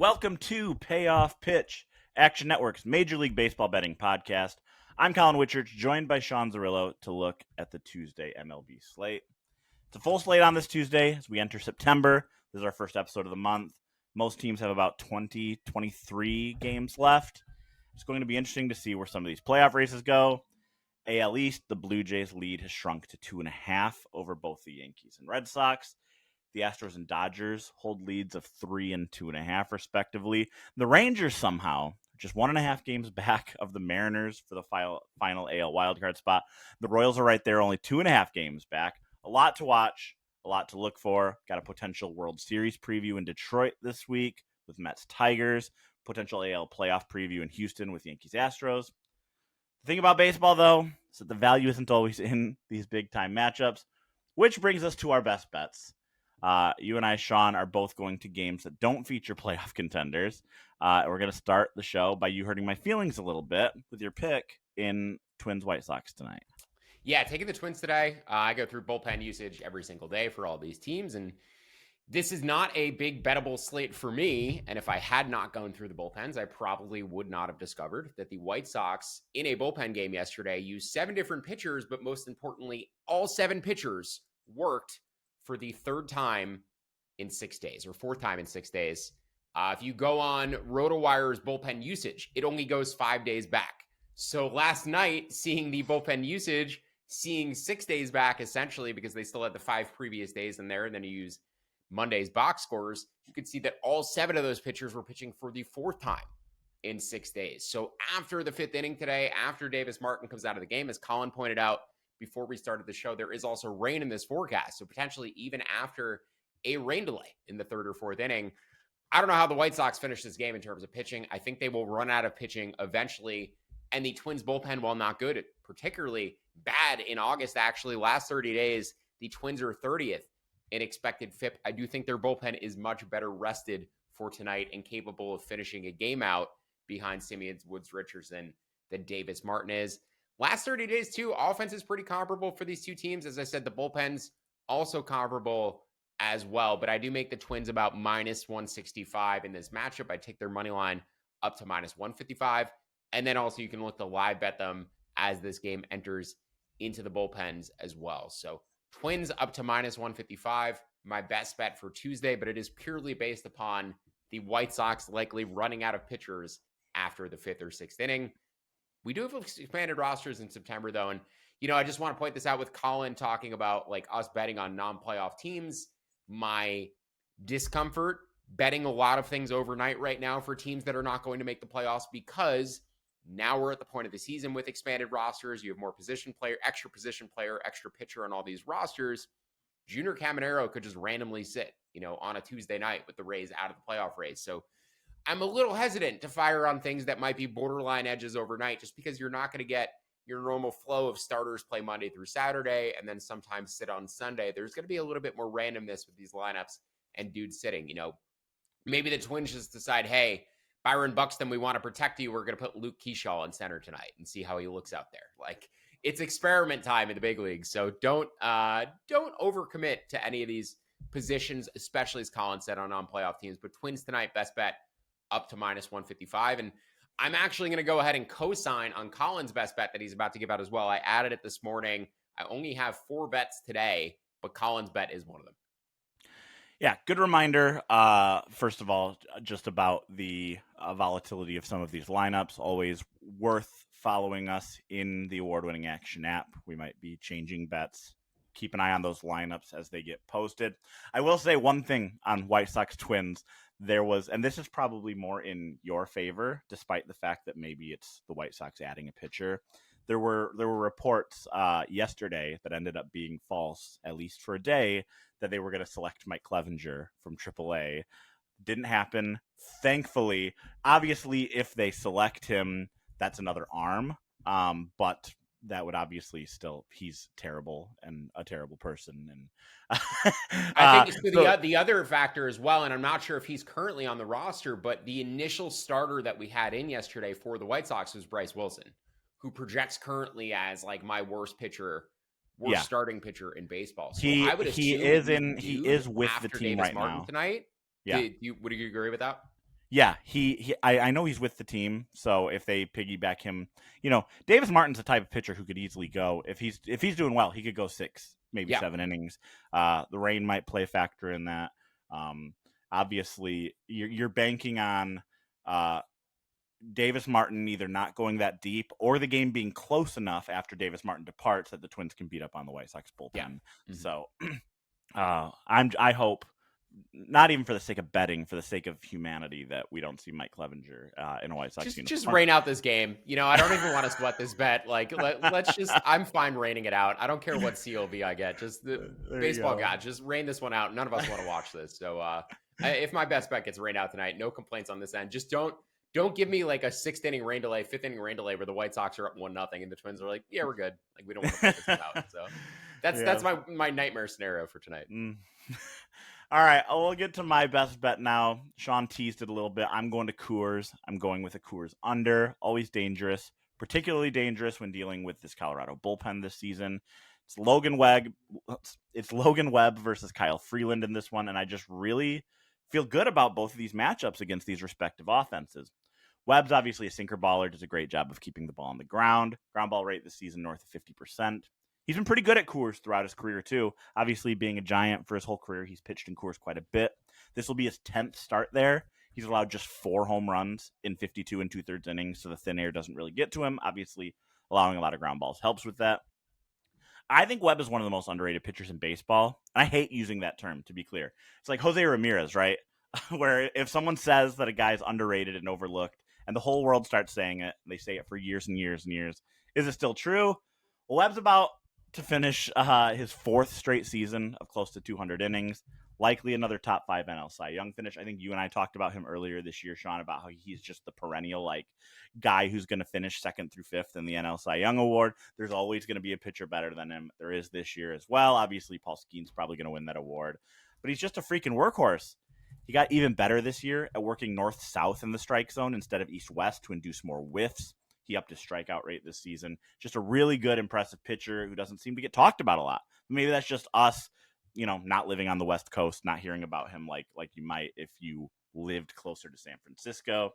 Welcome to Payoff Pitch, Action Network's Major League Baseball betting podcast. I'm Collin Whitchurch, joined by Sean Zerillo to look at the Tuesday MLB slate. It's a full slate on this Tuesday as we enter September. This is our first episode of the month. Most teams have about 23 games left. It's going to be interesting to see where some of these playoff races go. AL East, the Blue Jays lead has shrunk to 2.5 over both the Yankees and Red Sox. The Astros and Dodgers hold leads of 3 and 2.5, respectively. The Rangers somehow just 1.5 games back of the Mariners for the final AL wildcard spot. The Royals are right there, only 2.5 games back. A lot to watch, a lot to look for. Got a potential World Series preview in Detroit this week with Mets Tigers. Potential AL playoff preview in Houston with Yankees Astros. The thing about baseball, though, is that the value isn't always in these big-time matchups, which brings us to our best bets. You and I, Sean, are both going to games that don't feature playoff contenders. We're going to start the show by you hurting my feelings a little bit with your pick in Twins-White Sox tonight. Yeah, taking the Twins today. I go through bullpen usage every single day for all these teams, and this is not a big bettable slate for me. And if I had not gone through the bullpens, I probably would not have discovered that the White Sox in a bullpen game yesterday used 7 different pitchers, but most importantly, all 7 pitchers worked for the third time in 6 days, or fourth time in 6 days. If you go on RotoWire's bullpen usage, it only goes 5 days back. So last night, seeing the bullpen usage, seeing 6 days back, essentially, because they still had the 5 previous days in there, and then you use Monday's box scores, you could see that all 7 of those pitchers were pitching for the fourth time in 6 days. So after the 5th inning today, after Davis Martin comes out of the game, as Colin pointed out, before we started the show, there is also rain in this forecast. So potentially even after a rain delay in the 3rd or 4th inning, I don't know how the White Sox finish this game in terms of pitching. I think they will run out of pitching eventually. And the Twins bullpen, while not good, particularly bad in August, actually last 30 days, the Twins are 30th in expected FIP. I do think their bullpen is much better rested for tonight and capable of finishing a game out behind Simeon's, Woods, Richardson than Davis Martin is. Last 30 days, too, offense is pretty comparable for these two teams. As I said, the bullpen's also comparable as well. But I do make the Twins about minus 165 in this matchup. I take their money line up to minus 155. And then also you can look to live bet them as this game enters into the bullpens as well. So Twins up to minus 155, my best bet for Tuesday. But it is purely based upon the White Sox likely running out of pitchers after the 5th or 6th inning. We do have expanded rosters in September, though. And, I just want to point this out with Colin talking about like us betting on non-playoff teams. My discomfort betting a lot of things overnight right now for teams that are not going to make the playoffs, because now we're at the point of the season with expanded rosters. You have more position player, extra pitcher on all these rosters. Junior Caminero could just randomly sit, on a Tuesday night with the Rays out of the playoff race. So I'm a little hesitant to fire on things that might be borderline edges overnight, just because you're not going to get your normal flow of starters play Monday through Saturday and then sometimes sit on Sunday. There's going to be a little bit more randomness with these lineups and dudes sitting. Maybe the Twins just decide, hey, Byron Buxton, we want to protect you. We're going to put Luke Keyshaw in center tonight and see how he looks out there. Like, it's experiment time in the big leagues. So don't overcommit to any of these positions, especially as Colin said on non-playoff teams. But Twins tonight, best bet up to minus 155. And I'm actually going to go ahead and co-sign on Colin's best bet that he's about to give out as well. I added it this morning. I only have 4 bets today, but Colin's bet is one of them. Yeah, good reminder, first of all, just about the volatility of some of these lineups. Always worth following us in the award-winning Action app. We might be changing bets. Keep an eye on those lineups as they get posted. I will say one thing on White Sox Twins. There was, and this is probably more in your favor, despite the fact that maybe it's the White Sox adding a pitcher. There were reports yesterday that ended up being false, at least for a day, that they were going to select Mike Clevenger from AAA. Didn't happen, thankfully. Obviously, if they select him, that's another arm. But that would obviously still, he's terrible and a terrible person. And I think the other factor as well, and I'm not sure if he's currently on the roster, but the initial starter that we had in yesterday for the White Sox was Bryce Wilson, who projects currently as like my worst starting pitcher in baseball. So I would assume he is with the team Davis right Martin now tonight. Yeah. Would you agree with that? Yeah, I know he's with the team, so if they piggyback him, Davis Martin's the type of pitcher who could easily go if he's doing well, he could go 6, maybe Yeah. 7 innings. The rain might play a factor in that. Obviously, you're banking on Davis Martin either not going that deep or the game being close enough after Davis Martin departs that the Twins can beat up on the White Sox bullpen. Yeah. Mm-hmm. So I hope, not even for the sake of betting, for the sake of humanity, that we don't see Mike Clevenger in a White Sox uniform. Just rain out this game. I don't even want to sweat this bet. Like, let's just, I'm fine raining it out. I don't care what COV I get. Just the baseball god, just rain this one out. None of us want to watch this. So if my best bet gets rained out tonight, no complaints on this end. Just don't give me like a 6th inning rain delay, 5th inning rain delay where the White Sox are up 1-0 and the Twins are like, yeah, we're good. Like, we don't want to play this one out. So that's my nightmare scenario for tonight. All right, we'll get to my best bet now. Sean teased it a little bit. I'm going to Coors. I'm going with a Coors under. Always dangerous, particularly dangerous when dealing with this Colorado bullpen this season. It's Logan Webb versus Kyle Freeland in this one, and I just really feel good about both of these matchups against these respective offenses. Webb's obviously a sinker baller, does a great job of keeping the ball on the ground. Ground ball rate this season north of 50%. He's been pretty good at Coors throughout his career, too. Obviously, being a Giant for his whole career, he's pitched in Coors quite a bit. This will be his 10th start there. He's allowed just 4 home runs in 52 and 2/3 innings, so the thin air doesn't really get to him. Obviously, allowing a lot of ground balls helps with that. I think Webb is one of the most underrated pitchers in baseball. I hate using that term, to be clear. It's like Jose Ramirez, right? Where if someone says that a guy's underrated and overlooked, and the whole world starts saying it, and they say it for years and years and years, is it still true? Well, Webb's about to finish his 4th straight season of close to 200 innings, likely another top 5 NL Cy Young finish. I think you and I talked about him earlier this year, Sean, about how he's just the perennial guy who's going to finish 2nd through 5th in the NL Cy Young Award. There's always going to be a pitcher better than him. There is this year as well. Obviously, Paul Skeens probably going to win that award, but he's just a freaking workhorse. He got even better this year at working north-south in the strike zone instead of east-west to induce more whiffs. He upped his strikeout rate this season. Just a really good, impressive pitcher who doesn't seem to get talked about a lot. Maybe that's just us, not living on the West Coast, not hearing about him like you might if you lived closer to San Francisco.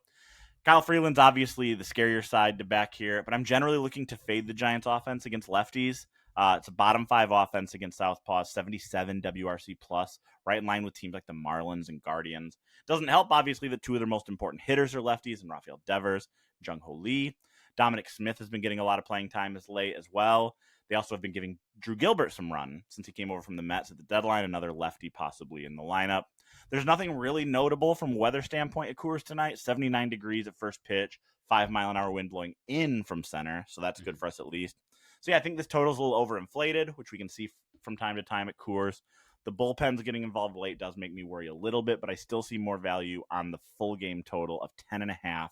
Kyle Freeland's obviously the scarier side to back here, but I'm generally looking to fade the Giants offense against lefties. It's a bottom 5 offense against southpaws, 77 WRC plus, right in line with teams like the Marlins and Guardians. Doesn't help, obviously, that 2 of their most important hitters are lefties, and Rafael Devers, Jung Ho Lee. Dominic Smith has been getting a lot of playing time as late as well. They also have been giving Drew Gilbert some run since he came over from the Mets at the deadline, another lefty possibly in the lineup. There's nothing really notable from a weather standpoint at Coors tonight. 79 degrees at first pitch, 5-mile-an-hour wind blowing in from center, so that's good for us at least. So, yeah, I think this total's a little overinflated, which we can see from time to time at Coors. The bullpen's getting involved late does make me worry a little bit, but I still see more value on the full game total of 10.5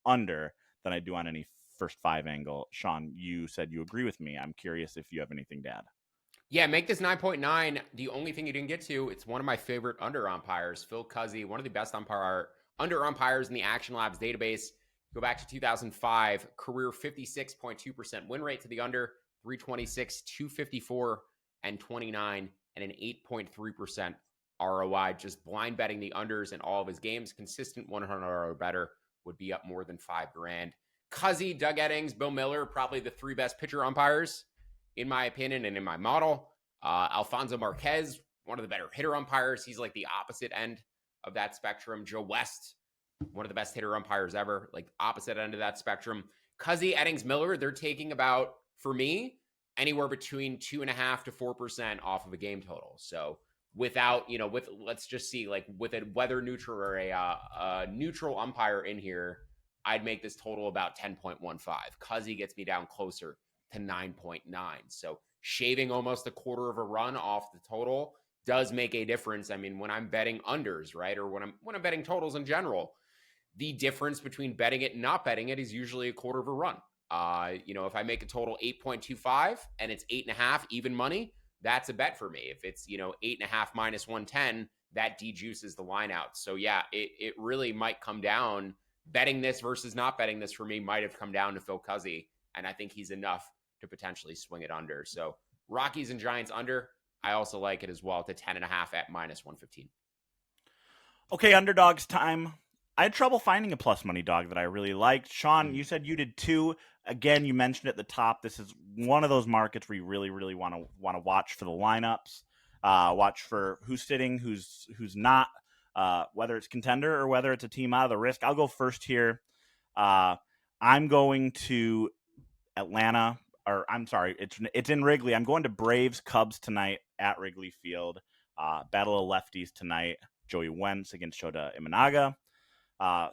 under than I do on any first 5 angle. Sean, you said you agree with me. I'm curious if you have anything to add. Yeah, make this 9.9. The only thing you didn't get to, it's one of my favorite under umpires, Phil Cuzzi, one of the best under umpires in the Action Labs database. Go back to 2005, career 56.2% win rate to the under, 326, 254, and 29, and an 8.3% ROI. Just blind betting the unders in all of his games. Consistent 100 or better would be up more than $5,000. Cuzzy, Doug Eddings, Bill Miller, probably the 3 best pitcher umpires, in my opinion and in my model. Alfonso Marquez, one of the better hitter umpires. He's like the opposite end of that spectrum. Joe West, one of the best hitter umpires ever, like opposite end of that spectrum. Cuzzy, Eddings, Miller, they're taking about, for me, anywhere between 2.5% to 4% off of a game total. So without, let's just see, like with a weather neutral or a neutral umpire in here, I'd make this total about 10.15. Cuzzy gets me down closer to 9.9. So shaving almost a quarter of a run off the total does make a difference. I mean, when I'm betting unders, right, or when I'm betting totals in general, the difference between betting it and not betting it is usually a quarter of a run. If I make a total 8.25 and it's 8.5 even money, that's a bet for me. If it's 8.5 minus 110, that dejuices the line out. So yeah, it really might come down. Betting this versus not betting this for me might have come down to Phil Cuzzy, and I think he's enough to potentially swing it under. So Rockies and Giants under, I also like it as well to 10.5 at minus 115. Okay, Underdogs time. I had trouble finding a plus money dog that I really liked. Sean, Mm. you said you did too. Again, you mentioned at the top, this is one of those markets where you really, really want to watch for the lineups, watch for who's sitting, who's not, whether it's contender or whether it's a team out of the risk. I'll go first here. I'm going to Atlanta, or I'm sorry, it's in Wrigley. I'm going to Braves Cubs tonight at Wrigley Field. Battle of lefties tonight. Joey Wentz against Shota Imanaga.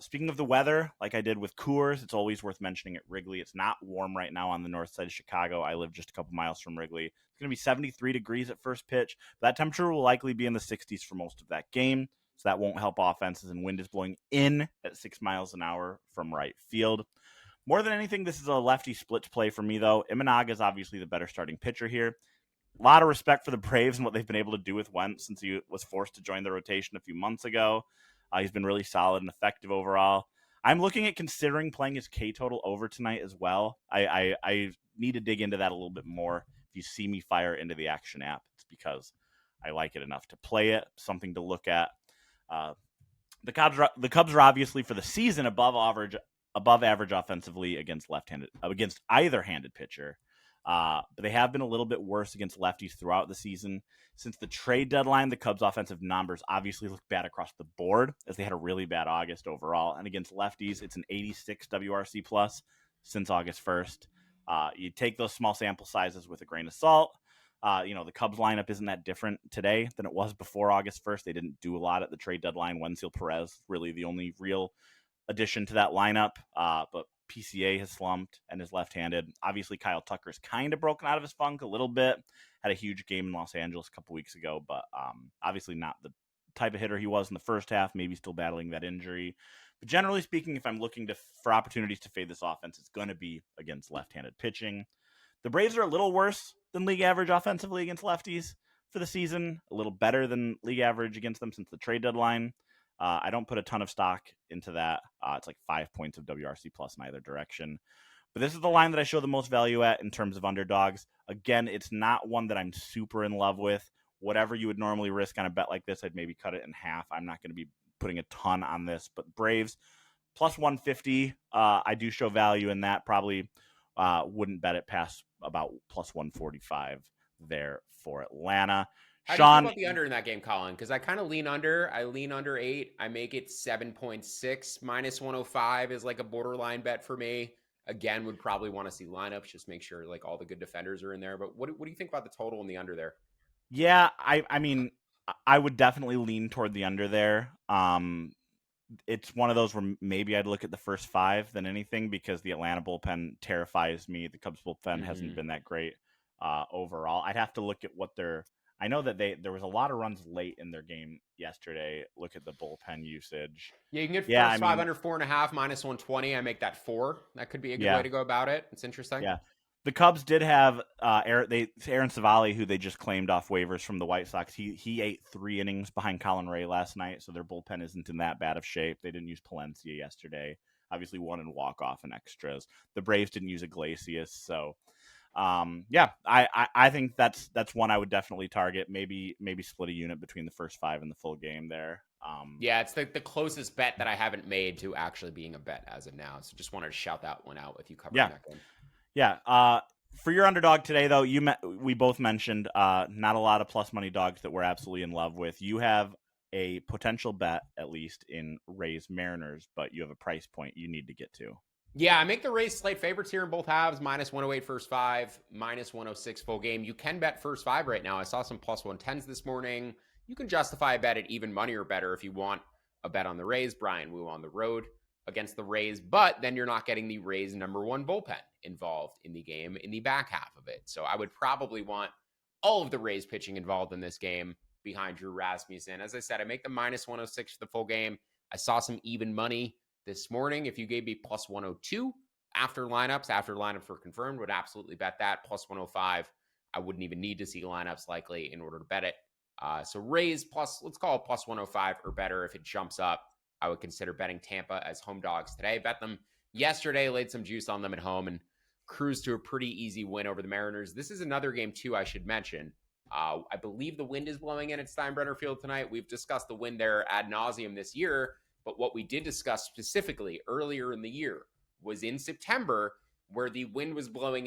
Speaking of the weather, like I did with Coors, it's always worth mentioning at Wrigley. It's not warm right now on the north side of Chicago. I live just a couple miles from Wrigley. It's going to be 73 degrees at first pitch. That temperature will likely be in the 60s for most of that game, so that won't help offenses, and wind is blowing in at 6 miles an hour from right field. More than anything, this is a lefty splits play for me, though. Imanaga is obviously the better starting pitcher here. A lot of respect for the Braves and what they've been able to do with Wentz since he was forced to join the rotation a few months ago. He's been really solid and effective overall. I'm looking at considering playing his K total over tonight as well. I need to dig into that a little bit more. If you see me fire into the Action app, it's because I like it enough to play it. Something to look at. The Cubs are obviously for the season above average offensively against either-handed pitcher. But they have been a little bit worse against lefties throughout the season. Since the trade deadline, the Cubs' offensive numbers obviously look bad across the board, as they had a really bad August overall. And against lefties, it's an 86 WRC plus since August 1st. You take those small sample sizes with a grain of salt. The Cubs lineup isn't that different today than it was before August 1st. They didn't do a lot at the trade deadline. Wenzel Perez, really the only real addition to that lineup. But PCA has slumped and is left-handed. Obviously, Kyle Tucker's kind of broken out of his funk a little bit. Had a huge game in Los Angeles a couple weeks ago, but obviously not the type of hitter he was in the first half, maybe still battling that injury. But generally speaking, if I'm looking for opportunities to fade this offense, it's going to be against left-handed pitching. The Braves are a little worse than league average offensively against lefties for the season, a little better than league average against them since the trade deadline. I don't put a ton of stock into that. It's like 5 points of WRC plus in either direction. But this is the line that I show the most value at in terms of underdogs. Again, it's not one that I'm super in love with. Whatever you would normally risk on a bet like this, I'd maybe cut it in half. I'm not going to be putting a ton on this. But Braves, plus 150, I do show value in that. Probably wouldn't bet it past about plus 145 there for Atlanta. How do you Sean, feel about the under in that game, Colin? Because I kind of lean under. I lean under 8. I make it 7.6. Minus 105 is like a borderline bet for me. Again, would probably want to see lineups. Just make sure like all the good defenders are in there. But what do you think about the total and the under there? yeah, I mean, I would definitely lean toward the under there. It's one of those where maybe I'd look at the first 5 than anything, because the Atlanta bullpen terrifies me. The Cubs bullpen hasn't been that great overall. I'd have to look at what they're. I know that there was a lot of runs late in their game yesterday. Look at the bullpen usage. Yeah, you can get first 5 under 4.5, minus 120. I make that 4. That could be a good way to go about it. It's interesting. Yeah. The Cubs did have Aaron Savali, who they just claimed off waivers from the White Sox. He ate 3 innings behind Colin Ray last night, so their bullpen isn't in that bad of shape. They didn't use Palencia yesterday. Obviously, 1 in walk-off and extras. The Braves didn't use Iglesias, so I think that's one I would definitely target. Maybe split a unit between the first 5 and the full game there. Yeah, it's the closest bet that I haven't made to actually being a bet as of now. So just wanted to shout that one out with you covering that game. Yeah. For your underdog today, though, we both mentioned not a lot of plus money dogs that we're absolutely in love with. You have a potential bet, at least, in Rays Mariners, but you have a price point you need to get to. Yeah, I make the Rays slate favorites here in both halves. Minus 108 first 5, minus 106 full game. You can bet first 5 right now. I saw some plus 110s this morning. You can justify a bet at even money or better if you want a bet on the Rays. Brian Wu on the road against the Rays, but then you're not getting the Rays' number 1 bullpen involved in the game in the back half of it. So I would probably want all of the Rays pitching involved in this game behind Drew Rasmussen. As I said, I make the minus 106 for the full game. I saw some even money this morning. If you gave me plus 102 after lineups were confirmed, would absolutely bet that. Plus 105, I wouldn't even need to see lineups likely in order to bet it. So Rays plus, let's call it plus 105 or better. If it jumps up, I would consider betting Tampa as home dogs today. Bet them yesterday, laid some juice on them at home, and cruised to a pretty easy win over the Mariners. This is another game, too, I should mention. I believe the wind is blowing in at Steinbrenner Field tonight. We've discussed the wind there ad nauseum this year, But what we did discuss specifically earlier in the year was in September, where the wind was blowing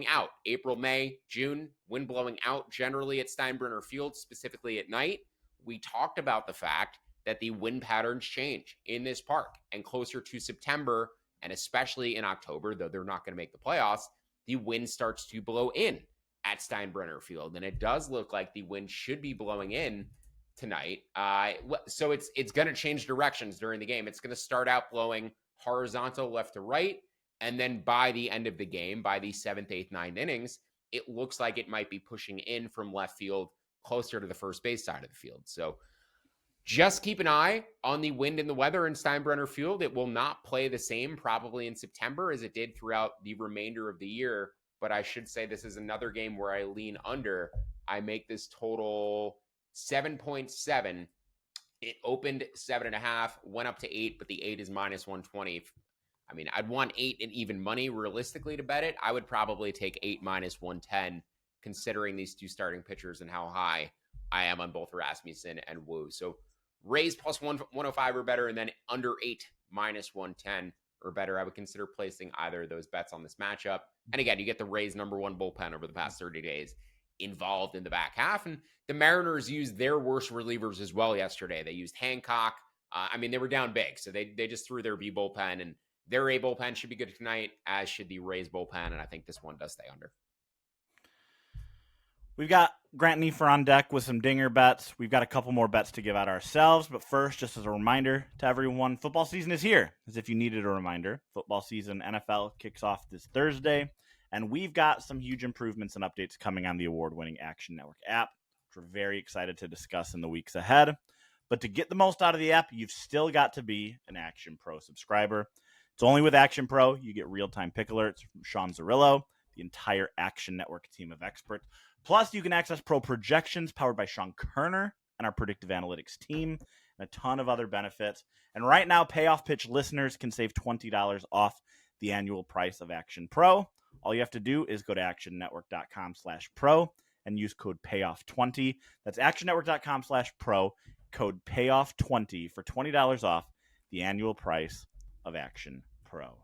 out. April, May, June, wind blowing out generally at Steinbrenner Field, specifically at night. We talked about the fact that the wind patterns change in this park, and closer to September, and especially in October, though they're not going to make the playoffs, the wind starts to blow in at Steinbrenner Field. And it does look like the wind should be blowing in tonight. So it's going to change directions during the game. It's going to start out blowing horizontal left to right. And then by the end of the game, by the 7th, 8th, 9th innings, it looks like it might be pushing in from left field closer to the first base side of the field. So just keep an eye on the wind and the weather in Steinbrenner Field. It will not play the same probably in September as it did throughout the remainder of the year. But I should say this is another game where I lean under. I make this total 7.7. It opened 7.5, went up to 8, but the 8 is minus 120. I mean, I'd want 8 and even money realistically to bet it. I would probably take 8 minus 110, considering these two starting pitchers and how high I am on both Rasmussen and Wu. So Rays plus 105 or better, and then under 8 minus 110 or better. I would consider placing either of those bets on this matchup. And again, you get the Rays' #1 bullpen over the past 30 days involved in the back half. And the Mariners used their worst relievers as well yesterday. They used Hancock. They were down big, so they just threw their B bullpen, and their A bullpen should be good tonight, as should the Rays bullpen. And I think this one does stay under. We've got Grant Neiffer on deck with some dinger bets. We've got a couple more bets to give out ourselves. But first, just as a reminder to everyone, football season is here. As if you needed a reminder, football season, NFL, kicks off this Thursday. And we've got some huge improvements and updates coming on the award-winning Action Network app, which we're very excited to discuss in the weeks ahead. But to get the most out of the app, you've still got to be an Action Pro subscriber. It's only with Action Pro you get real-time pick alerts from Sean Zerillo, the entire Action Network team of experts. Plus, you can access pro projections powered by Sean Kerner and our predictive analytics team, and a ton of other benefits. And right now, Payoff Pitch listeners can save $20 off the annual price of Action Pro. All you have to do is go to actionnetwork.com/pro and use code PAYOFF20. That's actionnetwork.com/pro, code PAYOFF20 for $20 off the annual price of Action Pro.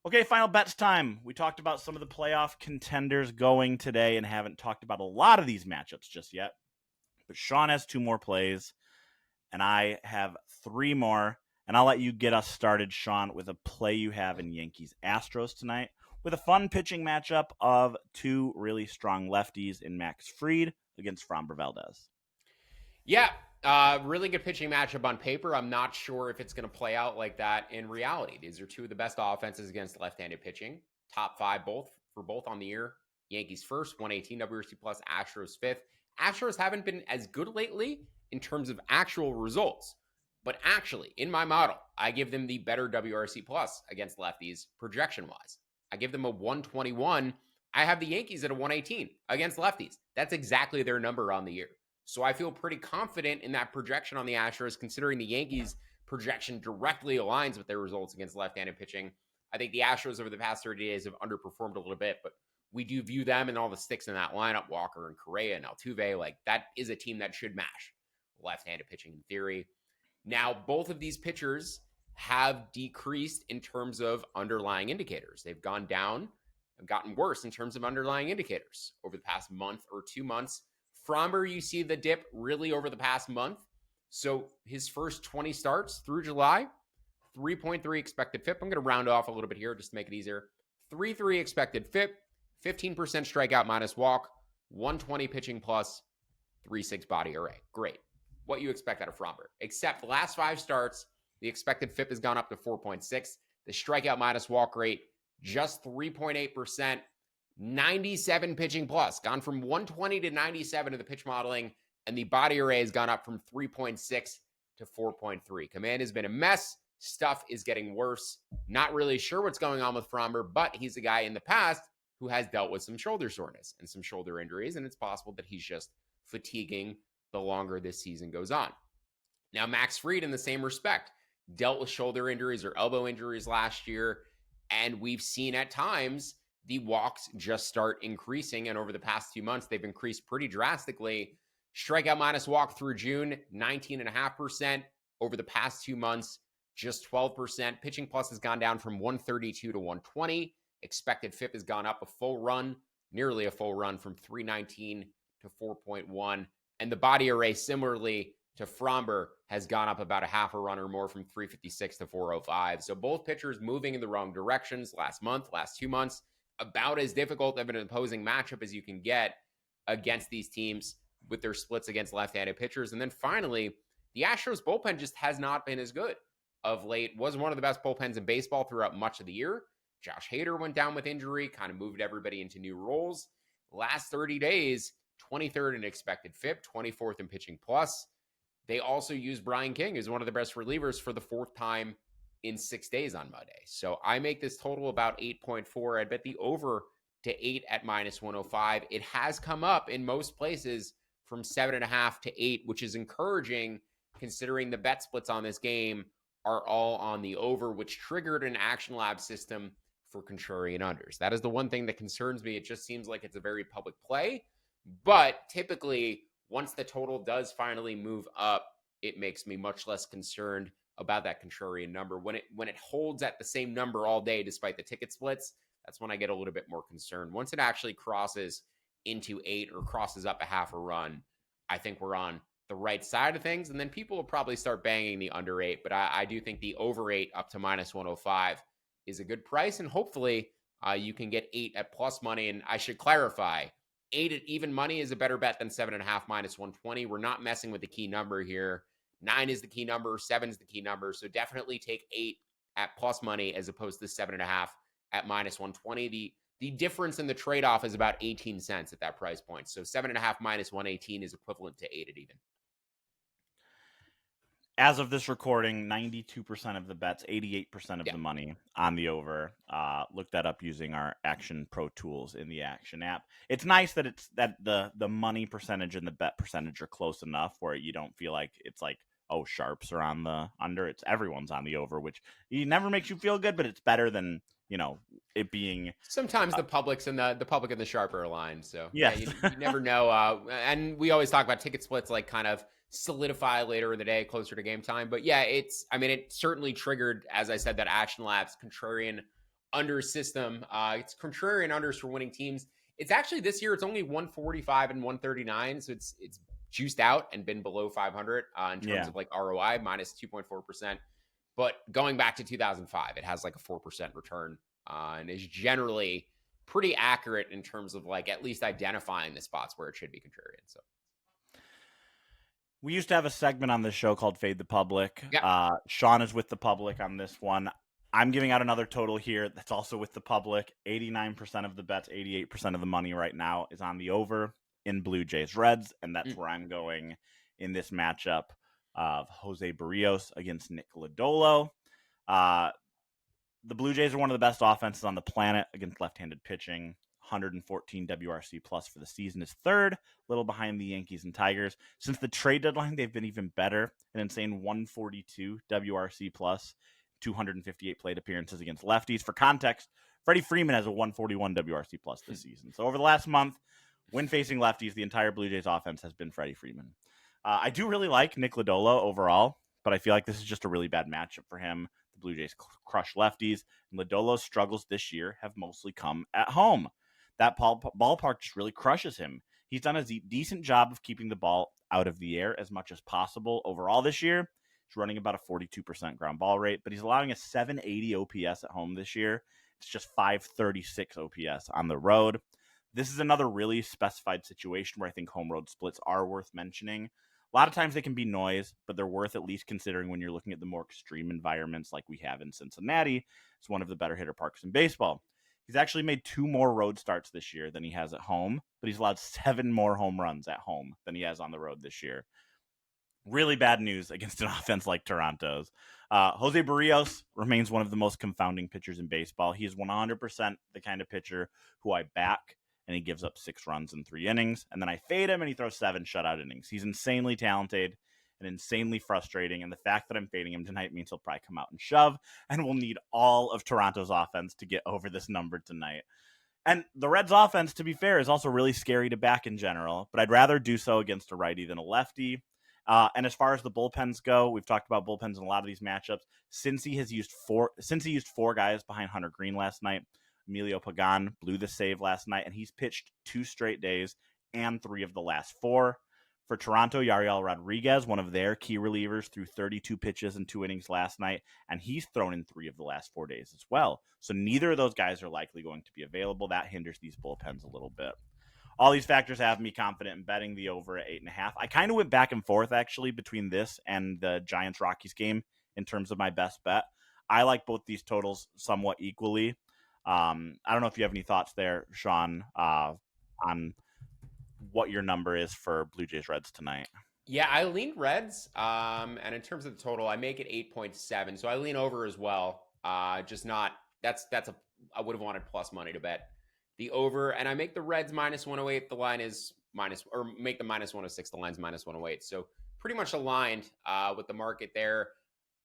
Okay, final bets time. We talked about some of the playoff contenders going today and haven't talked about a lot of these matchups just yet. But Sean has 2 more plays, and I have 3 more. And I'll let you get us started, Sean, with a play you have in Yankees-Astros tonight, with a fun pitching matchup of 2 really strong lefties in Max Fried against Framber Valdez. Yeah, really good pitching matchup on paper. I'm not sure if it's going to play out like that in reality. These are 2 of the best offenses against left-handed pitching. Top 5 both on the year. Yankees first, 118 WRC plus, Astros 5th. Astros haven't been as good lately in terms of actual results. But actually, in my model, I give them the better WRC plus against lefties projection-wise. I give them a 121. I have the Yankees at a 118 against lefties. That's exactly their number on the year. So I feel pretty confident in that projection on the Astros, considering the Yankees' projection directly aligns with their results against left-handed pitching. I think the Astros over the past 30 days have underperformed a little bit, but we do view them and all the sticks in that lineup, Walker and Correa and Altuve, like that is a team that should mash left-handed pitching in theory. Now, both of these pitchers have decreased in terms of underlying indicators. They've gone down and gotten worse in terms of underlying indicators over the past month or 2 months. Framber, you see the dip really over the past month. So his first 20 starts through July, 3.3 expected FIP. I'm going to round off a little bit here just to make it easier. 3.3 expected FIP, 15% strikeout minus walk, 120 pitching plus, 3.6 body array. Great. What you expect out of Framber. Except the last 5 starts, the expected FIP has gone up to 4.6. The strikeout minus walk rate, just 3.8%. 97 pitching plus, gone from 120 to 97 in the pitch modeling, and the body array has gone up from 3.6 to 4.3. Command has been a mess. Stuff is getting worse. Not really sure what's going on with Framber, but he's a guy in the past who has dealt with some shoulder soreness and some shoulder injuries, and it's possible that he's just fatiguing the longer this season goes on. Now, Max Fried, in the same respect, dealt with shoulder injuries or elbow injuries last year, and we've seen at times the walks just start increasing, and over the past 2 months, they've increased pretty drastically. Strikeout minus walk through June, 19.5%. over the past 2 months, just 12%. Pitching plus has gone down from 132 to 120. Expected FIP has gone up a full run, nearly a full run, from 319 to 4.1. And the body array, similarly to Fromber, has gone up about a half a run or more, from 356 to 405. So both pitchers moving in the wrong directions last 2 months. About as difficult of an opposing matchup as you can get against these teams with their splits against left-handed pitchers. And then finally, the Astros bullpen just has not been as good of late. Was one of the best bullpens in baseball throughout much of the year. Josh Hader went down with injury, kind of moved everybody into new roles. Last 30 days, 23rd in expected FIP, 24th in pitching plus. They also used Brian King as one of the best relievers for the 4th time in 6 days on Monday. So I make this total about 8.4. I'd bet the over to 8 at minus 105. It has come up in most places from 7.5 to 8, which is encouraging considering the bet splits on this game are all on the over, which triggered an Action Lab system for contrarian unders. That is the one thing that concerns me. It just seems like it's a very public play, but typically once the total does finally move up, it makes me much less concerned about that contrarian number. When it holds at the same number all day despite the ticket splits, that's when I get a little bit more concerned. Once it actually crosses into 8 or crosses up a half a run, I think we're on the right side of things. And then people will probably start banging the under 8, but I do think the over 8 up to minus 105 is a good price. And hopefully you can get 8 at plus money. And I should clarify, 8 at even money is a better bet than 7.5 minus 120. We're not messing with the key number here. 9 is the key number. 7 is the key number. So definitely take 8 at plus money as opposed to 7.5 at minus 120. The difference in the trade-off is about 18 cents at that price point. So 7.5 minus 118 is equivalent to 8 at even. As of this recording, 92% of the bets, 88% of the money on the over. Look that up using our Action Pro tools in the Action app. It's nice that the money percentage and the bet percentage are close enough where you don't feel like it's like, oh, sharps are on the under. It's everyone's on the over, which never makes you feel good, but it's better than, it being sometimes the public's and the public and the sharp are aligned. So yes. you never know. And we always talk about ticket splits, like kind of solidify later in the day, closer to game time. But yeah, it certainly triggered, as I said, that Action Labs contrarian under system. It's contrarian unders for winning teams. It's actually this year, it's only 145 and 139. So it's juiced out and been below 500 in terms of like ROI, minus 2.4%. But going back to 2005, it has like a 4% return and is generally pretty accurate in terms of like at least identifying the spots where it should be contrarian. So we used to have a segment on this show called Fade the Public. Yeah. Sean is with the public on this one. I'm giving out another total here that's also with the public. 89% of the bets, 88% of the money right now is on the over in Blue Jays Reds, and that's where I'm going in this matchup of Jose Barrios against Nick Lodolo. The Blue Jays are one of the best offenses on the planet against left-handed pitching. 114 WRC plus for the season is third, a little behind the Yankees and Tigers. Since the trade deadline, they've been even better. An insane 142 WRC plus, 258 plate appearances against lefties. For context, Freddie Freeman has a 141 WRC plus this season. So over the last month, when facing lefties, the entire Blue Jays offense has been Freddie Freeman. I do really like Nick Lodolo overall, but I feel like this is just a really bad matchup for him. The Blue Jays crush lefties, and Lodolo's struggles this year have mostly come at home. That ballpark just really crushes him. He's done a decent job of keeping the ball out of the air as much as possible overall this year. He's running about a 42% ground ball rate, but he's allowing a 780 OPS at home this year. It's just 536 OPS on the road. This is another really specified situation where I think home road splits are worth mentioning. A lot of times they can be noise, but they're worth at least considering when you're looking at the more extreme environments like we have in Cincinnati. It's one of the better hitter parks in baseball. He's actually made 2 more road starts this year than he has at home, but he's allowed 7 more home runs at home than he has on the road this year. Really bad news against an offense like Toronto's. Jose Barrios remains one of the most confounding pitchers in baseball. He is 100% the kind of pitcher who I back, and he gives up 6 runs in 3 innings. And then I fade him, and he throws 7 shutout innings. He's insanely talented and insanely frustrating. And the fact that I'm fading him tonight means he'll probably come out and shove, and we'll need all of Toronto's offense to get over this number tonight. And the Reds' offense, to be fair, is also really scary to back in general, but I'd rather do so against a righty than a lefty. And as far as the bullpens go, we've talked about bullpens in a lot of these matchups. Cincy used four guys behind Hunter Green last night. Emilio Pagan blew the save last night, and he's pitched 2 straight days and 3 of the last 4. For Toronto, Yariel Rodriguez, one of their key relievers, threw 32 pitches and 2 innings last night, and he's thrown in 3 of the last 4 days as well. So neither of those guys are likely going to be available. That hinders these bullpens a little bit. All these factors have me confident in betting the over at 8.5. I kind of went back and forth, actually, between this and the Giants-Rockies game in terms of my best bet. I like both these totals somewhat equally. I don't know if you have any thoughts there, Sean, on what your number is for Blue Jays Reds tonight. Yeah, I lean Reds. And in terms of the total, I make it 8.7. So I lean over as well. Just not, I would have wanted plus money to bet the over, and I make the Reds minus 108. The line is make the minus 106. The line's minus 108. So pretty much aligned with the market there.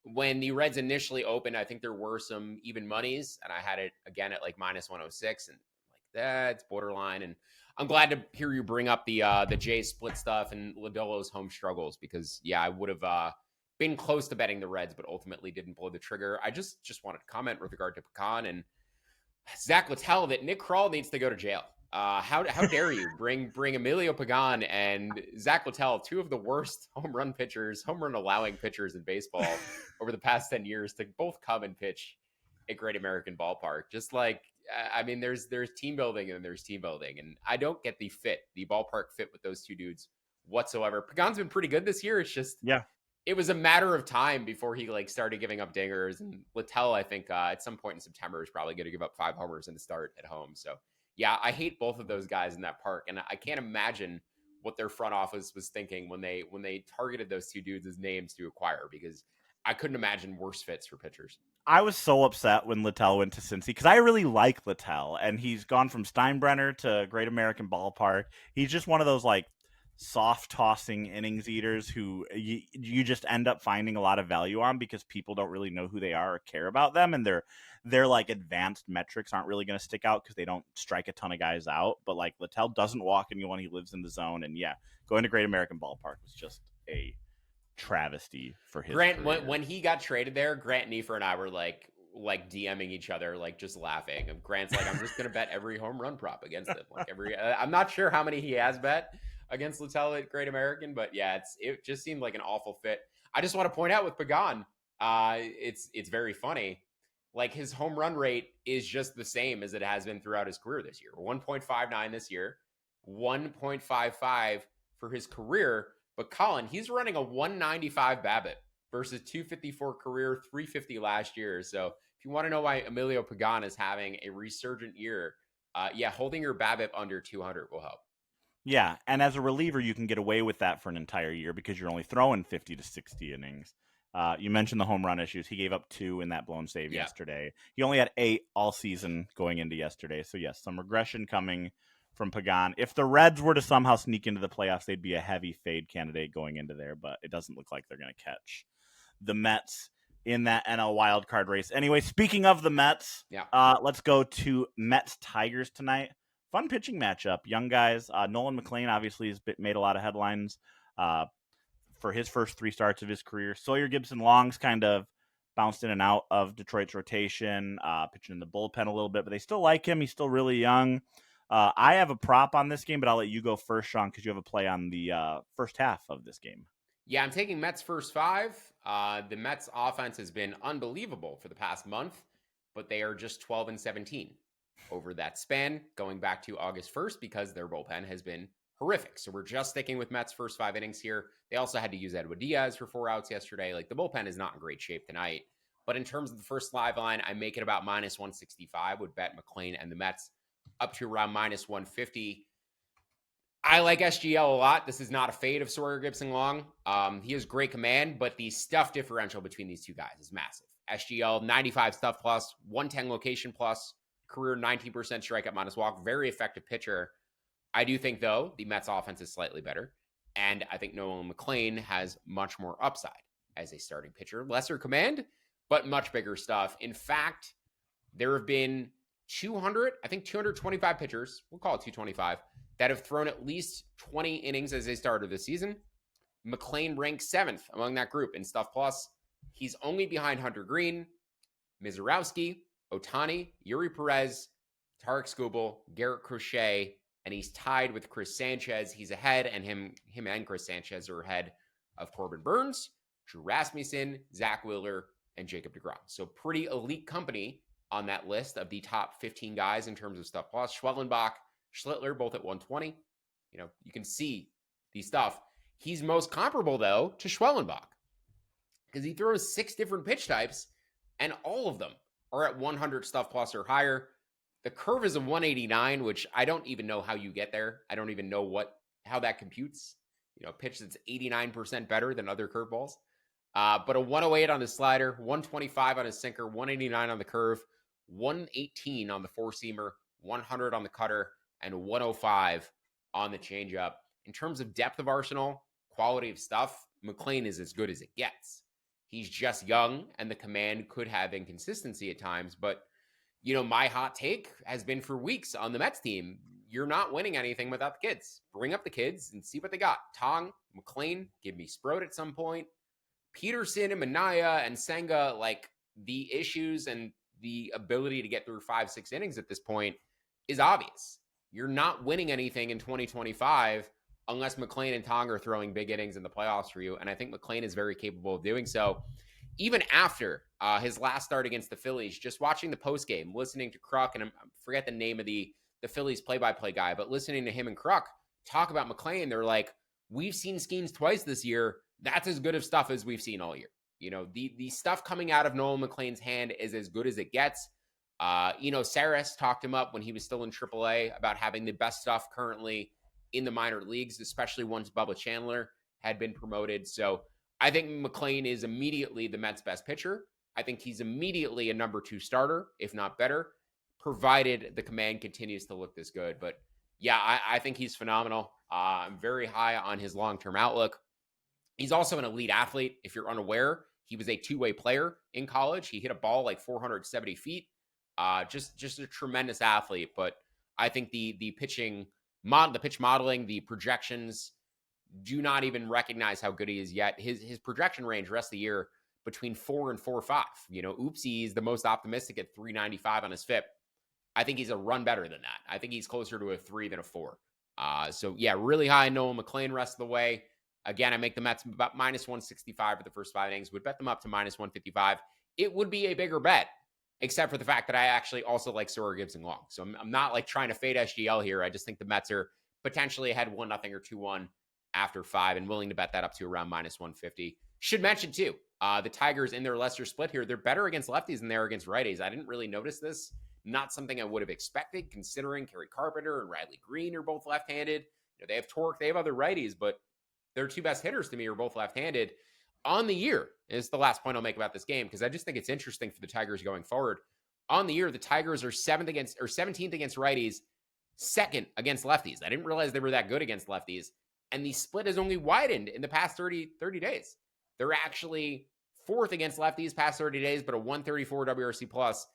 When the Reds initially opened, I think there were some even monies, and I had it again at like minus 106, and like that's borderline. And I'm glad to hear you bring up the Jays split stuff and Lodolo's home struggles, because I would have been close to betting the Reds, but ultimately didn't pull the trigger. I just wanted to comment with regard to Pecan and Zach Littell that Nick Krall needs to go to jail. How dare you bring Emilio Pagan and Zach Littell, 2 of the worst home run allowing pitchers in baseball over the past 10 years, to both come and pitch at Great American Ballpark. Just like, I mean, there's team building and there's team building, and I don't get the ballpark fit with those 2 dudes whatsoever. Pagan's been pretty good this year. It's just, it was a matter of time before he started giving up dingers. And Littell, I think at some point in September, is probably going to give up 5 homers in the start at home. So I hate both of those guys in that park, and I can't imagine what their front office was thinking when they targeted those 2 dudes as names to acquire, because I couldn't imagine worse fits for pitchers. I was so upset when Littell went to Cincy, because I really like Littell, and he's gone from Steinbrenner to Great American Ballpark. He's just one of those soft tossing innings eaters who you just end up finding a lot of value on, because people don't really know who they are or care about them, and their advanced metrics aren't really going to stick out because they don't strike a ton of guys out. But Littell doesn't walk anyone. He lives in the zone, and going to Great American Ballpark was just a travesty for his Grant career. When he got traded there, Grant Neiffer and I were like DMing each other, just laughing. And Grant's like, I'm just gonna bet every home run prop against him. I'm not sure how many he has bet against Littell at Great American, but it just seemed like an awful fit. I just want to point out with Pagan, it's very funny. His home run rate is just the same as it has been throughout his career this year. 1.59 this year, 1.55 for his career. But Collin, he's running a 195 BABIP versus 254 career, 350 last year. So if you want to know why Emilio Pagan is having a resurgent year, holding your BABIP under 200 will help. Yeah, and as a reliever, you can get away with that for an entire year because you're only throwing 50 to 60 innings. You mentioned the home run issues. He gave up 2 in that blown save yesterday. He only had 8 all season going into yesterday. So, yes, some regression coming from Pagan. If the Reds were to somehow sneak into the playoffs, they'd be a heavy fade candidate going into there, but it doesn't look like they're going to catch the Mets in that NL wildcard race. Anyway, speaking of the Mets, let's go to Mets-Tigers tonight. Fun pitching matchup. Young guys. Nolan McLean obviously has made a lot of headlines for his first 3 starts of his career. Sawyer Gibson-Long's kind of bounced in and out of Detroit's rotation, pitching in the bullpen a little bit, but they still like him. He's still really young. I have a prop on this game, but I'll let you go first, Sean, because you have a play on the first half of this game. Yeah, I'm taking Mets first 5. The Mets offense has been unbelievable for the past month, but they are just 12-17 over that span going back to August 1st because their bullpen has been horrific. So we're just sticking with Mets first 5 innings here. They also had to use Edwin Diaz for 4 outs yesterday. The bullpen is not in great shape tonight. But in terms of the first live line, I make it about minus 165, would bet McLean and the Mets up to around minus 150. I like SGL a lot. This is not a fade of Sawyer Gibson-Long. He has great command, but the stuff differential between these 2 guys is massive. SGL, 95 stuff plus, 110 location plus, career 19% strikeout minus walk, very effective pitcher. I do think, though, the Mets offense is slightly better, and I think Nolan McLean has much more upside as a starting pitcher. Lesser command, but much bigger stuff. In fact, there have been 225 pitchers, we'll call it 225, that have thrown at least 20 innings as they started the season. McLean ranks 7th among that group in Stuff Plus. He's only behind Hunter Green, Mizorowski, Otani, Yuri Perez, Tarek Skubal, Garrett Crochet, and he's tied with Chris Sanchez. He's ahead, and him and Chris Sanchez are ahead of Corbin Burns, Drew Rasmussen, Zach Wheeler, and Jacob deGrom. So pretty elite company on that list of the top 15 guys in terms of Stuff Plus. Schwellenbach, Schlittler, both at 120. You can see the stuff. He's most comparable, though, to Schwellenbach because he throws 6 different pitch types, and all of them are at 100 Stuff Plus or higher. The curve is a 189, which I don't even know how you get there. I don't even know how that computes. A pitch that's 89% better than other curveballs. But a 108 on his slider, 125 on his sinker, 189 on the curve, 118 on the four-seamer, 100 on the cutter, and 105 on the changeup. In terms of depth of arsenal, quality of stuff, McLean is as good as it gets. He's just young, and the command could have inconsistency at times. But, my hot take has been for weeks on the Mets team, you're not winning anything without the kids. Bring up the kids and see what they got. Tong, McLean, give me Sproat at some point. Peterson and Minaya and Senga, the issues and the ability to get through 5-6 innings at this point is obvious. You're not winning anything in 2025 unless McLean and Tong are throwing big innings in the playoffs for you. And I think McLean is very capable of doing so. Even after his last start against the Phillies, just watching the postgame, listening to Kruk, and I forget the name of the Phillies play-by-play guy, but listening to him and Kruk talk about McLean, they're like, we've seen Skeens twice this year. That's as good of stuff as we've seen all year. The stuff coming out of Nolan McLean's hand is as good as it gets. Saris talked him up when he was still in AAA about having the best stuff currently in the minor leagues, especially once Bubba Chandler had been promoted. So I think McLean is immediately the Mets' best pitcher. I think he's immediately a number 2 starter, if not better, provided the command continues to look this good. But yeah, I think he's phenomenal. I'm very high on his long-term outlook. He's also an elite athlete. If you're unaware, he was a two-way player in college. He hit a ball 470 feet. Just a tremendous athlete. But I think the pitching the pitch modeling, the projections do not even recognize how good he is yet. His projection range rest of the year between 4 and 4.5. Oopsie is the most optimistic at 395 on his FIP. I think he's a run better than that. I think he's closer to a 3 than a 4. So yeah, really high Nolan McLean rest of the way. Again, I make the Mets about minus 165 for the first 5 innings. Would bet them up to minus 155. It would be a bigger bet, except for the fact that I actually also like Sora Gibson long. So I'm not trying to fade SGL here. I just think the Mets are potentially ahead 1-0 or 2-1 after 5 and willing to bet that up to around minus 150. Should mention too, the Tigers in their lesser split here, they're better against lefties than they are against righties. I didn't really notice this. Not something I would have expected, considering Kerry Carpenter and Riley Green are both left-handed. They have torque, they have other righties, but their 2 best hitters to me are both left-handed. On the year is the last point I'll make about this game, because I just think it's interesting for the Tigers going forward. On the year, the Tigers are 17th against righties, 2nd against lefties. I didn't realize they were that good against lefties. And the split has only widened in the past 30 days. They're actually 4th against lefties past 30 days, but a 134 WRC plus.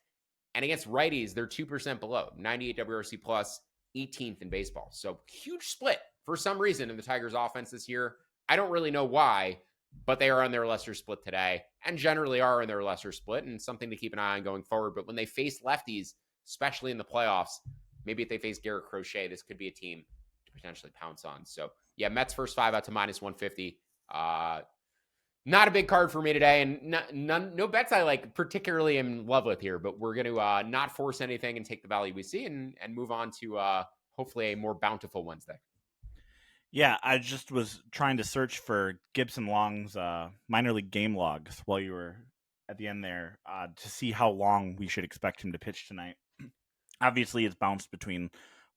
And against righties, they're 2% below, 98 WRC plus, 18th in baseball. So huge split for some reason in the Tigers offense this year. I don't really know why, but they are on their lesser split today and generally are in their lesser split, and something to keep an eye on going forward. But when they face lefties, especially in the playoffs, maybe if they face Garrett Crochet, this could be a team to potentially pounce on. So yeah, Mets first 5 out to minus 150. Not a big card for me today, and no bets I particularly in love with here, but we're going to not force anything and take the value we see and move on to hopefully a more bountiful Wednesday. Yeah, I just was trying to search for Gibson Long's minor league game logs while you were at the end there to see how long we should expect him to pitch tonight. Obviously, it's bounced between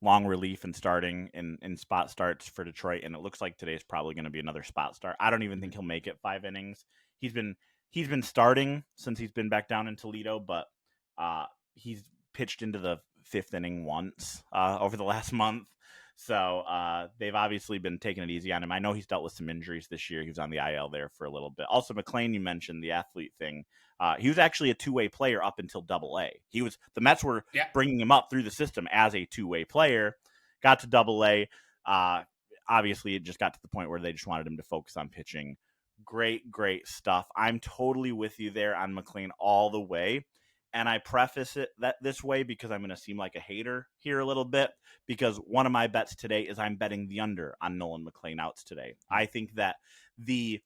long relief and starting in spot starts for Detroit, and it looks like today's probably going to be another spot start. I don't even think he'll make it 5 innings. He's been starting since he's been back down in Toledo, but he's pitched into the 5th inning once over the last month. So they've obviously been taking it easy on him. I know he's dealt with some injuries this year. He was on the IL there for a little bit. Also, McLean, you mentioned the athlete thing. He was actually a 2-way player up until Double-A. The Mets were bringing him up through the system as a 2-way player. Got to Double-A. obviously it just got to the point where they just wanted him to focus on pitching. Great stuff. I'm totally with you there on McLean all the way. And I preface it this way because I'm going to seem like a hater here a little bit, because one of my bets today is I'm betting the under on Nolan McLean outs today. I think that the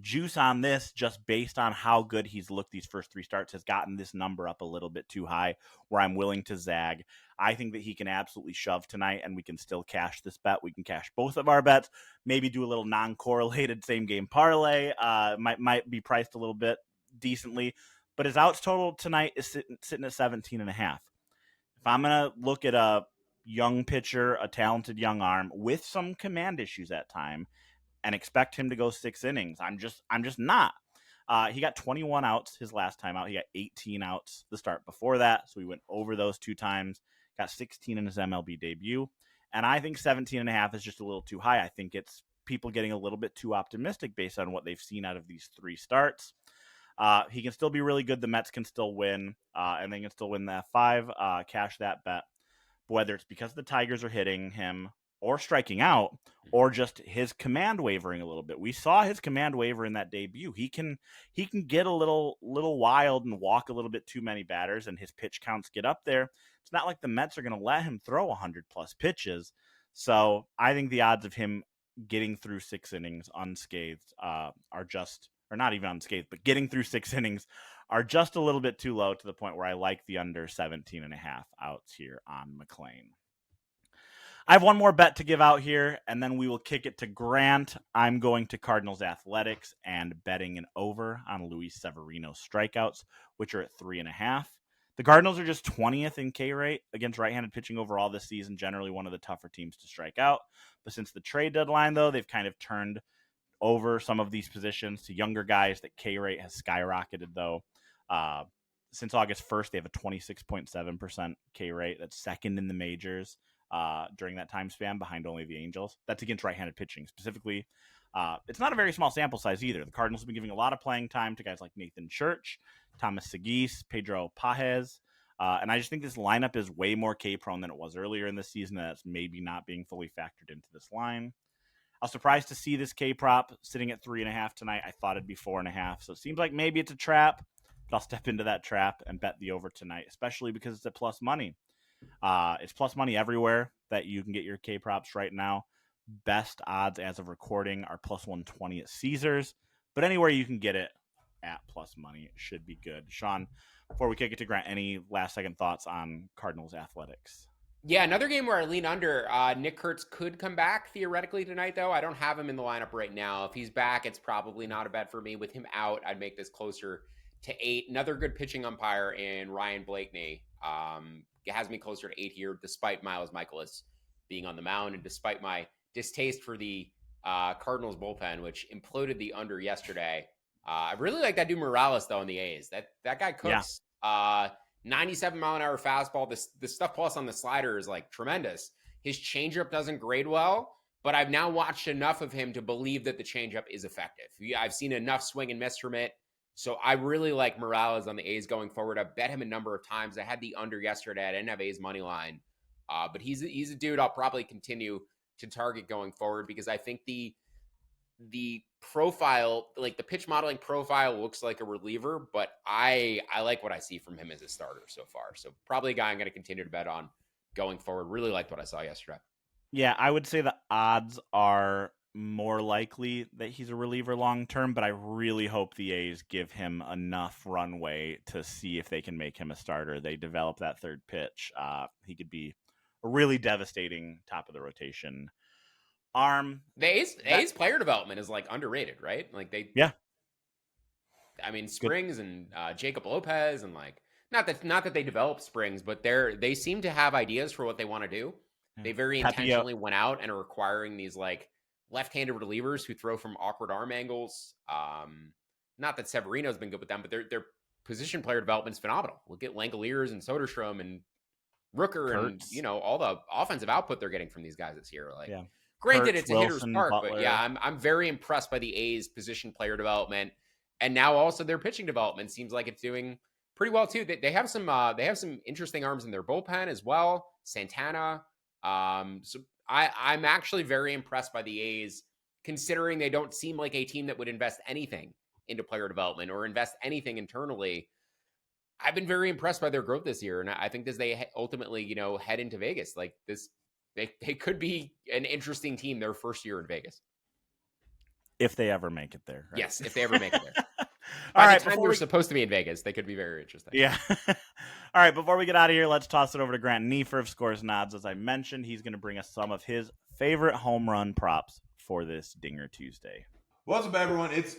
juice on this, just based on how good he's looked these first 3 starts, has gotten this number up a little bit too high where I'm willing to zag. I think that he can absolutely shove tonight, and we can still cash this bet. We can cash both of our bets, maybe do a little non-correlated same game parlay. Might be priced a little bit decently, but his outs total tonight is sitting at 17.5. If I'm going to look at a young pitcher, a talented young arm with some command issues at time, and expect him to go 6 innings, I'm just not. He got 21 outs his last time out. He got 18 outs the start before that, so we went over those 2 times. Got 16 in his MLB debut, and I think 17.5 is just a little too high. I think it's people getting a little bit too optimistic based on what they've seen out of these 3 starts. He can still be really good. The Mets can still win, and they can still win that 5. Cash that bet. But whether it's because the Tigers are hitting him or striking out, or just his command wavering a little bit. We saw his command waver in that debut. He can get a little wild and walk a little bit too many batters, and his pitch counts get up there. It's not like the Mets are going to let him throw 100 plus pitches. So I think the odds of him getting through 6 innings unscathed are just, or not even unscathed, but getting through 6 innings are just a little bit too low, to the point where I like the under 17.5 outs here on McLean. I have one more bet to give out here, and then we will kick it to Grant. I'm going to Cardinals Athletics and betting an over on Luis Severino's strikeouts, which are at 3.5. The Cardinals are just 20th in K rate against right-handed pitching overall this season, generally one of the tougher teams to strike out. But since the trade deadline, though, they've kind of turned over some of these positions to younger guys. That K rate has skyrocketed, though. Since August 1st, they have a 26.7% K rate. That's second in the majors during that time span, behind only the Angels. That's against right-handed pitching specifically. It's not a very small sample size either. The Cardinals have been giving a lot of playing time to guys like Nathan Church, Thomas Segis, Pedro Pajes. And I just think this lineup is way more K-prone than it was earlier in the season. That's maybe not being fully factored into this line. I was surprised to see this K-prop sitting at 3.5 tonight. I thought it'd be 4.5. So it seems like maybe it's a trap, but I'll step into that trap and bet the over tonight, especially because it's at plus money. It's plus money everywhere that you can get your K-props right now. Best odds as of recording are plus 120 at Caesars, but anywhere you can get it at plus money should be good. Sean, before we kick it to Grant, any last second thoughts on Cardinals Athletics? Yeah, another game where I lean under. Nick Kurtz could come back theoretically tonight, though. I don't have him in the lineup right now. If he's back, it's probably not a bet for me. With him out, I'd make this closer to 8. Another good pitching umpire in Ryan Blakeney. It has me closer to 8 here, despite Miles Michaelis being on the mound and despite my distaste for the Cardinals bullpen, which imploded the under yesterday. I really like that dude Morales, though, in the A's. That guy cooks. Yeah. 97-mile-an-hour fastball. The stuff plus on the slider is like tremendous. His changeup doesn't grade well, but I've now watched enough of him to believe that the changeup is effective. I've seen enough swing and miss from it. So I really like Morales on the A's going forward. I've bet him a number of times. I had the under yesterday. I didn't have A's money line. But he's a dude I'll probably continue to target going forward, because I think the profile, like the pitch modeling profile, looks like a reliever, but I like what I see from him as a starter so far. So probably a guy I'm going to continue to bet on going forward. Really liked what I saw yesterday. Yeah, I would say the odds are more likely that he's a reliever long term, but I really hope the A's give him enough runway to see if they can make him a starter. They develop that third pitch. He could be a really devastating top of the rotation arm. The A's player development is like underrated, right? Like I mean, Springs and Jacob Lopez, and like not that they develop Springs, but they seem to have ideas for what they want to do. They very intentionally went out and are acquiring these like left-handed relievers who throw from awkward arm angles. Not that Severino's been good with them, but their position player development is phenomenal. Look at Langoliers and Soderstrom and Rooker and all the offensive output they're getting from these guys this year. Like, granted, it's a hitter's park, but yeah, I'm very impressed by the A's position player development, and now also their pitching development seems like it's doing pretty well too. They have some interesting arms in their bullpen as well. Santana. So I'm actually very impressed by the A's, considering they don't seem like a team that would invest anything into player development or invest anything internally. I've been very impressed by their growth this year, and I think as they ultimately, head into Vegas, like this, they could be an interesting team their first year in Vegas. If they ever make it there, right? Yes, if they ever make it there. All By right, the time they're supposed to be in Vegas, they could be very interesting. Yeah. All right, before we get out of here, let's toss it over to Grant Neiffer of Scores and Odds. As I mentioned, he's going to bring us some of his favorite home run props for this Dinger Tuesday. What's up, everyone? It's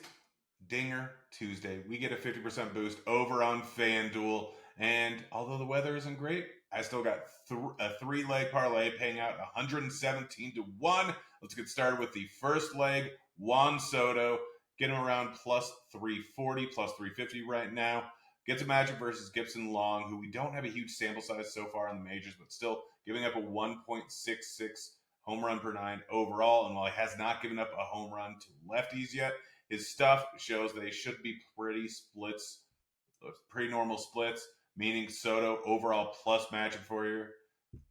Dinger Tuesday. We get a 50% boost over on FanDuel. And although the weather isn't great, I still got a 3-leg parlay paying out 117-1. Let's get started with the first leg. Juan Soto, get him around plus 340, plus 350 right now. Gets a matchup versus Gibson Long, who we don't have a huge sample size so far in the majors, but still giving up a 1.66 home run per 9 overall. And while he has not given up a home run to lefties yet, his stuff shows they should be pretty normal splits, meaning Soto overall plus matchup for you.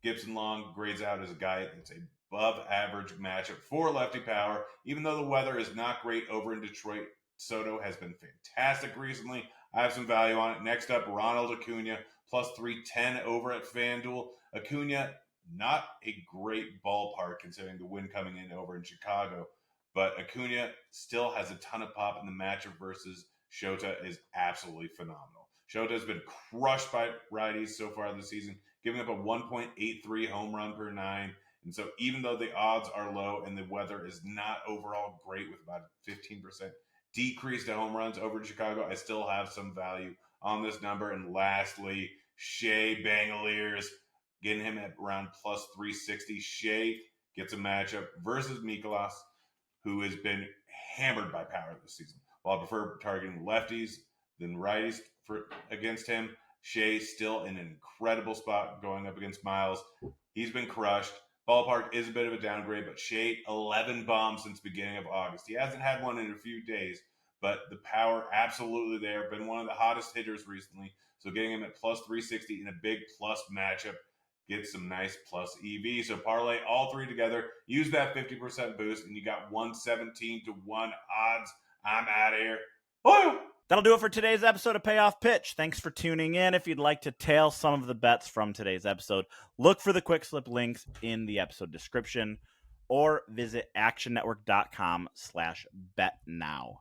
Gibson Long grades out as a guy that's above average matchup for lefty power. Even though the weather is not great over in Detroit, Soto has been fantastic recently. I have some value on it. Next up, Ronald Acuna, plus 310 over at FanDuel. Acuna, not a great ballpark considering the wind coming in over in Chicago, but Acuna still has a ton of pop, and the matchup versus Shota is absolutely phenomenal. Shota has been crushed by righties so far this season, giving up a 1.83 home run per 9. And so even though the odds are low and the weather is not overall great with about 15% decrease to home runs over in Chicago, I still have some value on this number. And lastly, Shea Bangaliers, getting him at around plus 360. Shea gets a matchup versus Mikolas, who has been hammered by power this season. While I prefer targeting lefties than righties against him, Shea's still in an incredible spot going up against Miles. He's been crushed. Ballpark is a bit of a downgrade, but Shea, 11 bombs since the beginning of August. He hasn't had one in a few days, but the power absolutely there. Been one of the hottest hitters recently. So getting him at plus 360 in a big plus matchup gets some nice plus EV. So parlay all three together. Use that 50% boost, and you got 117-1 odds. I'm out of here. Woo! That'll do it for today's episode of Payoff Pitch. Thanks for tuning in. If you'd like to tail some of the bets from today's episode, look for the quick slip links in the episode description or visit actionnetwork.com/betnow.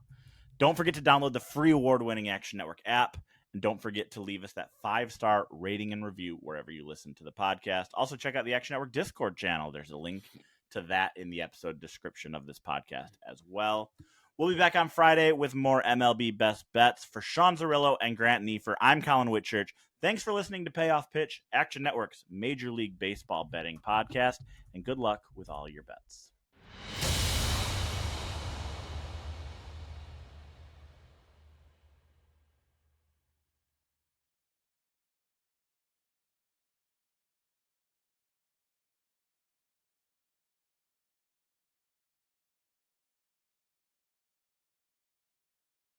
Don't forget to download the free award-winning Action Network app, and don't forget to leave us that 5-star rating and review wherever you listen to the podcast. Also, check out the Action Network Discord channel. There's a link to that in the episode description of this podcast as well. We'll be back on Friday with more MLB Best Bets. For Sean Zerillo and Grant Neiffer, I'm Collin Whitchurch. Thanks for listening to Payoff Pitch, Action Network's Major League Baseball betting podcast, and good luck with all your bets.